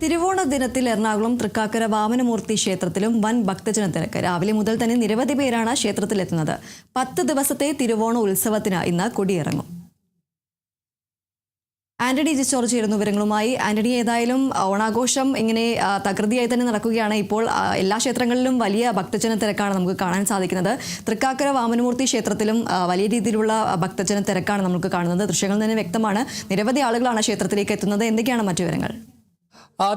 തിരുവോണ ദിനത്തിൽ എറണാകുളം തൃക്കാക്കര വാമനമൂർത്തി ക്ഷേത്രത്തിലും വൻ ഭക്തജന തിരക്ക്. രാവിലെ മുതൽ തന്നെ നിരവധി പേരാണ് ക്ഷേത്രത്തിലെത്തുന്നത്. 10 ദിവസത്തെ തിരുവോണ ഉത്സവത്തിന് ഇന്ന് കൊടിയിറങ്ങും. ആന്റണി ജി ജോർജ് ചേരുന്നു വിവരങ്ങളുമായി. ആന്റണി, ഏതായാലും ഓണാഘോഷം ഇങ്ങനെ തകൃതിയായി തന്നെ നടക്കുകയാണ്. ഇപ്പോൾ എല്ലാ ക്ഷേത്രങ്ങളിലും വലിയ ഭക്തജന തിരക്കാണ് നമുക്ക് കാണാൻ സാധിക്കുന്നത്. തൃക്കാക്കര വാമനമൂർത്തി ക്ഷേത്രത്തിലും വലിയ രീതിയിലുള്ള ഭക്തജന തിരക്കാണ് നമുക്ക് കാണുന്നത്. ദൃശ്യങ്ങളിൽ നിന്ന് വ്യക്തമാണ്. നിരവധി ആളുകളാണ് ക്ഷേത്രത്തിലേക്ക് എത്തുന്നത്. എന്തൊക്കെയാണ് മറ്റു വിവരങ്ങൾ?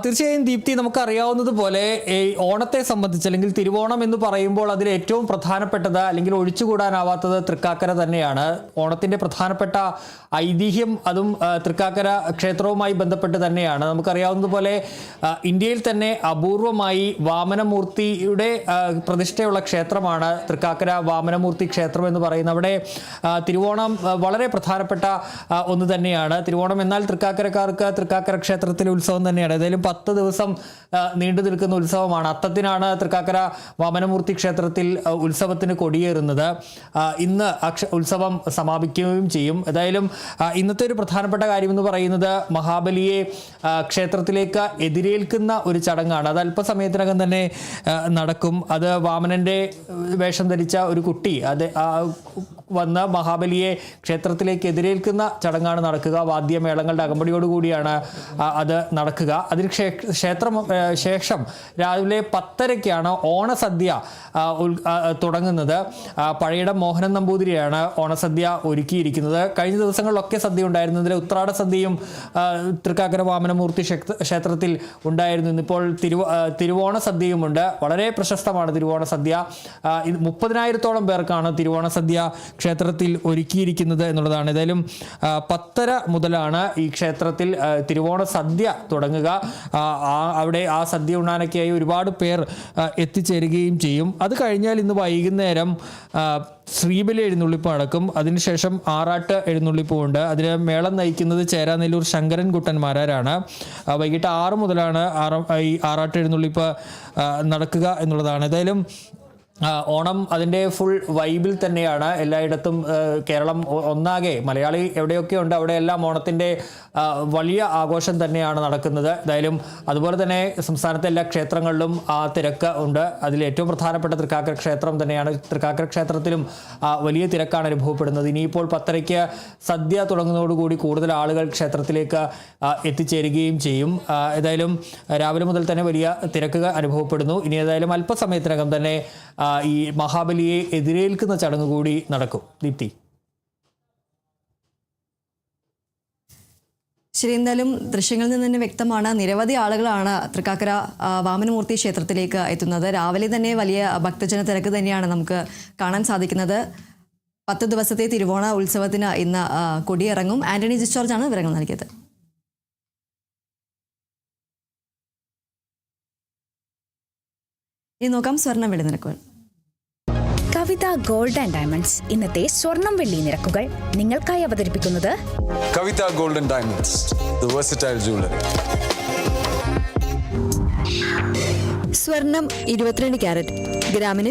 തീർച്ചയായും ദീപ്തി, നമുക്കറിയാവുന്നതുപോലെ ഈ ഓണത്തെ സംബന്ധിച്ച് അല്ലെങ്കിൽ തിരുവോണം എന്ന് പറയുമ്പോൾ അതിൽ ഏറ്റവും പ്രധാനപ്പെട്ടത് അല്ലെങ്കിൽ ഒഴിച്ചുകൂടാനാവാത്തത് തൃക്കാക്കര തന്നെയാണ്. ഓണത്തിൻ്റെ പ്രധാനപ്പെട്ട ഐതിഹ്യം അതും തൃക്കാക്കര ക്ഷേത്രവുമായി ബന്ധപ്പെട്ട് തന്നെയാണ്. നമുക്കറിയാവുന്നതുപോലെ ഇന്ത്യയിൽ തന്നെ അപൂർവമായി വാമനമൂർത്തിയുടെ പ്രതിഷ്ഠയുള്ള ക്ഷേത്രമാണ് തൃക്കാക്കര വാമനമൂർത്തി ക്ഷേത്രം എന്ന് പറയുന്നത്. അവിടെ തിരുവോണം വളരെ പ്രധാനപ്പെട്ട ഒന്ന് തന്നെയാണ്. തിരുവോണം എന്നാൽ തൃക്കാക്കരക്കാർക്ക് തൃക്കാക്കര ക്ഷേത്രത്തിലെ ഉത്സവം തന്നെയാണ്. ഏതായാലും 10 ദിവസം നീണ്ടു നിൽക്കുന്ന ഉത്സവമാണ്. അത്തത്തിനാണ് തൃക്കാക്കര വാമനമൂർത്തി ക്ഷേത്രത്തിൽ ഉത്സവത്തിന് കൊടിയേറുന്നത്. ഇന്ന് ഉത്സവം സമാപിക്കുകയും ചെയ്യും. ഏതായാലും ഇന്നത്തെ ഒരു പ്രധാനപ്പെട്ട കാര്യം എന്ന് പറയുന്നത് മഹാബലിയെ ക്ഷേത്രത്തിലേക്ക് എതിരേൽക്കുന്ന ഒരു ചടങ്ങാണ്. അത് അല്പസമയത്തിനകം തന്നെ നടക്കും. അത് വാമനന്റെ വേഷം ധരിച്ച ഒരു കുട്ടി വന്ന് മഹാബലിയെ ക്ഷേത്രത്തിലേക്ക് എതിരേൽക്കുന്ന ചടങ്ങാണ് നടക്കുക. വാദ്യമേളങ്ങളുടെ അകമ്പടിയോടുകൂടിയാണ് അത് നടക്കുക. അതിന് ശേഷം രാവിലെ 10:30-ക്കാണ് ഓണസദ്യ തുടങ്ങുന്നത്. പഴയിടം മോഹനൻ നമ്പൂതിരിയാണ് ഓണസദ്യ ഒരുക്കിയിരിക്കുന്നത്. കഴിഞ്ഞ ദിവസങ്ങളിലൊക്കെ സദ്യ ഉണ്ടായിരുന്നതിൽ ഉത്രാട സദ്യയും തൃക്കാക്കര വാമനമൂർത്തി ക്ഷേത്രത്തിൽ ഉണ്ടായിരുന്നു. ഇന്നിപ്പോൾ തിരുവോണ സദ്യയുമുണ്ട്. വളരെ പ്രശസ്തമാണ് തിരുവോണ സദ്യ. 30,000-ഓളം പേർക്കാണ് തിരുവോണ സദ്യ ക്ഷേത്രത്തിൽ ഒരുക്കിയിരിക്കുന്നത് എന്നുള്ളതാണ്. ഏതായാലും 10:30 മുതലാണ് ഈ ക്ഷേത്രത്തിൽ തിരുവോണ സദ്യ തുടങ്ങുക. അവിടെ ആ സദ്യ ഉണ്ണാനൊക്കെയായി ഒരുപാട് പേർ എത്തിച്ചേരുകയും ചെയ്യും. അത് കഴിഞ്ഞാൽ ഇന്ന് വൈകുന്നേരം ശ്രീബലി എഴുന്നള്ളിപ്പ് നടക്കും. അതിനുശേഷം ആറാട്ട് എഴുന്നള്ളിപ്പുമുണ്ട്. അതിന് മേളം നയിക്കുന്നത് ചേരാനെല്ലൂർ ശങ്കരൻ കുട്ടന്മാരാണ്. വൈകിട്ട് 6 മുതലാണ് ഈ ആറാട്ട് എഴുന്നള്ളിപ്പ് നടക്കുക എന്നുള്ളതാണ്. ഏതായാലും ഓണം അതിൻ്റെ ഫുൾ വൈബിൽ തന്നെയാണ്. എല്ലായിടത്തും കേരളം ഒന്നാകെ, മലയാളി എവിടെയൊക്കെ ഉണ്ട് അവിടെയെല്ലാം ഓണത്തിൻ്റെ വലിയ ആഘോഷം തന്നെയാണ് നടക്കുന്നത്. എന്തായാലും അതുപോലെ തന്നെ സംസ്ഥാനത്തെ എല്ലാ ക്ഷേത്രങ്ങളിലും ആ തിരക്ക് ഉണ്ട്. അതിൽ ഏറ്റവും പ്രധാനപ്പെട്ട തൃക്കാക്കര ക്ഷേത്രം തന്നെയാണ്. തൃക്കാക്കര ക്ഷേത്രത്തിലും വലിയ തിരക്കാണ് അനുഭവപ്പെടുന്നത്. ഇനിയിപ്പോൾ 10:30-ക്ക് സദ്യ തുടങ്ങുന്നതോടുകൂടി കൂടുതൽ ആളുകൾ ക്ഷേത്രത്തിലേക്ക് എത്തിച്ചേരുകയും ചെയ്യും. ഏതായാലും രാവിലെ മുതൽ തന്നെ വലിയ തിരക്ക് അനുഭവപ്പെടുന്നു. ഇനി ഏതായാലും അല്പസമയത്തിനകം തന്നെ ഈ മഹാബലിയെ എതിരേൽക്കുന്ന ചടങ്ങ് കൂടി നടക്കും. ദീപ്തി, ശരി. എന്തായാലും ദൃശ്യങ്ങളിൽ നിന്ന് തന്നെ വ്യക്തമാണ്, നിരവധി ആളുകളാണ് തൃക്കാക്കര വാമനമൂർത്തി ക്ഷേത്രത്തിലേക്ക് എത്തുന്നത്. രാവിലെ തന്നെ വലിയ ഭക്തജന തിരക്ക് തന്നെയാണ് നമുക്ക് കാണാൻ സാധിക്കുന്നത്. 10 ദിവസത്തെ തിരുവോണ ഉത്സവത്തിന് ഇന്ന് കൊടിയിറങ്ങും. ആന്റണി ജി ജോർജ് ആണ് വിവരങ്ങൾ നൽകിയത്. ഇനി നോക്കാം സ്വർണ്ണ വെള്ളി നിരക്കുകൾ. കവിത ഗോൾഡ് ആൻഡ് ഡയമണ്ട്സ് ഇന്നത്തെ സ്വർണം വെള്ളി നിരക്കുകൾ നിങ്ങൾക്കായി അവതരിപ്പിക്കുന്നത് Kavitha gold and diamonds, the versatile jewellery. സ്വർണം 22 ക്യാരറ്റ് ഗ്രാമിന്